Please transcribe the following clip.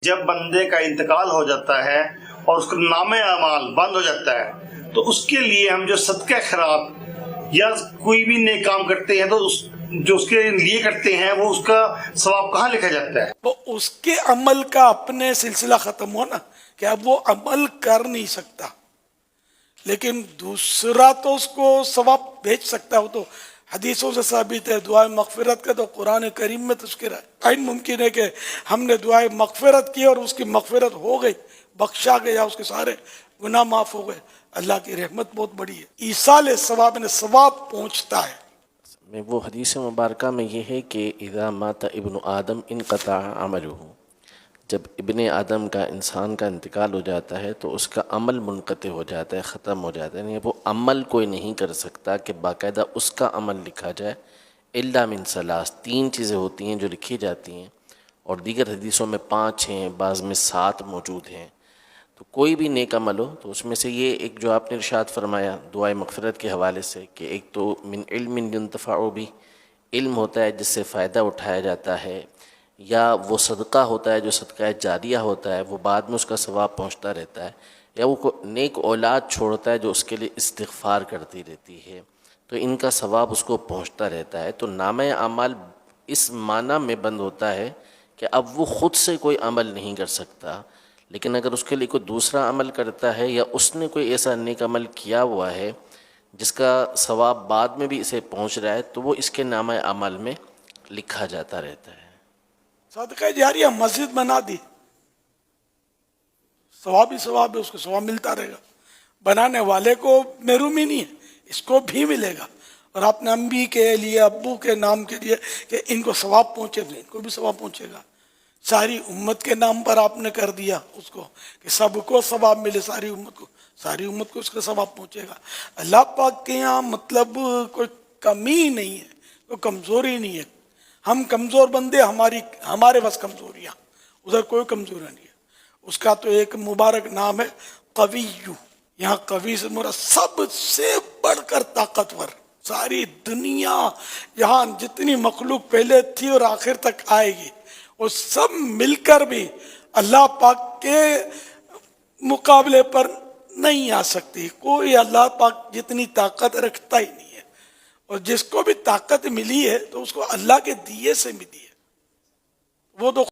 جب بندے کا انتقال ہو جاتا ہے اور اس کا نام اعمال بند ہو جاتا ہے تو اس کے لیے ہم جو صدقہ خیرات یا کوئی بھی نیک کام کرتے ہیں تو جو اس کے لیے کرتے ہیں وہ اس کا ثواب کہاں لکھا جاتا ہے؟ وہ اس کے عمل کا اپنے سلسلہ ختم ہونا کہ اب وہ عمل کر نہیں سکتا، لیکن دوسرا تو اس کو ثواب بھیج سکتا ہے. وہ تو حدیثوں سے ثابت ہے. دعائے مغفرت کا تو قرآن کریم میں تذکرہ ہے. عین ممکن ہے کہ ہم نے دعائے مغفرت کی اور اس کی مغفرت ہو گئی، بخشا گیا، اس کے سارے گناہ معاف ہو گئے. اللہ کی رحمت بہت بڑی ہے. ایصال ثواب نے ثواب پہنچتا ہے. میں وہ حدیث مبارکہ میں یہ ہے کہ اذا مات ابن آدم انقطع عملہ، جب ابن آدم کا، انسان کا انتقال ہو جاتا ہے تو اس کا عمل منقطع ہو جاتا ہے، ختم ہو جاتا ہے. یعنی وہ عمل کوئی نہیں کر سکتا کہ باقاعدہ اس کا عمل لکھا جائے. الا من ثلاث، 3 چیزیں ہوتی ہیں جو لکھی جاتی ہیں، اور دیگر حدیثوں میں 5 ہیں، بعض میں 7 موجود ہیں. تو کوئی بھی نیک عمل ہو تو اس میں سے یہ ایک جو آپ نے ارشاد فرمایا دعائے مغفرت کے حوالے سے، کہ ایک تو من علم ينتفع بھی، علم ہوتا ہے جس سے فائدہ اٹھایا جاتا ہے، یا وہ صدقہ ہوتا ہے جو صدقہ جاریہ ہوتا ہے، وہ بعد میں اس کا ثواب پہنچتا رہتا ہے، یا وہ نیک اولاد چھوڑتا ہے جو اس کے لیے استغفار کرتی رہتی ہے، تو ان کا ثواب اس کو پہنچتا رہتا ہے. تو نامہ اعمال اس معنی میں بند ہوتا ہے کہ اب وہ خود سے کوئی عمل نہیں کر سکتا، لیکن اگر اس کے لیے کوئی دوسرا عمل کرتا ہے یا اس نے کوئی ایسا نیک عمل کیا ہوا ہے جس کا ثواب بعد میں بھی اسے پہنچ رہا ہے، تو وہ اس کے نامہ اعمال میں لکھا جاتا رہتا ہے. صدقہ جاریہ مسجد بنا دی، ثواب ہی ثواب ہے، اس کو ثواب ملتا رہے گا. بنانے والے کو محرومی نہیں ہے، اس کو بھی ملے گا. اور اپنے امی کے لیے، ابو کے نام کے لیے کہ ان کو ثواب پہنچے تو ان کو بھی ثواب پہنچے گا. ساری امت کے نام پر آپ نے کر دیا اس کو کہ سب کو ثواب ملے، ساری امت کو اس کا ثواب پہنچے گا. اللہ پاک کے یہاں مطلب کوئی کمی نہیں ہے، کوئی کمزوری نہیں ہے. ہم کمزور بندے، ہمارے بس کمزوریاں، ادھر کوئی کمزوری نہیں ہے. اس کا تو ایک مبارک نام ہے قوی. یہاں قوی سے مراد سب سے بڑھ کر طاقتور. ساری دنیا یہاں جتنی مخلوق پہلے تھی اور آخر تک آئے گی، وہ سب مل کر بھی اللہ پاک کے مقابلے پر نہیں آ سکتی. کوئی اللہ پاک جتنی طاقت رکھتا ہی نہیں ہے. اور جس کو بھی طاقت ملی ہے تو اس کو اللہ کے دیے سے ملی ہے. وہ تو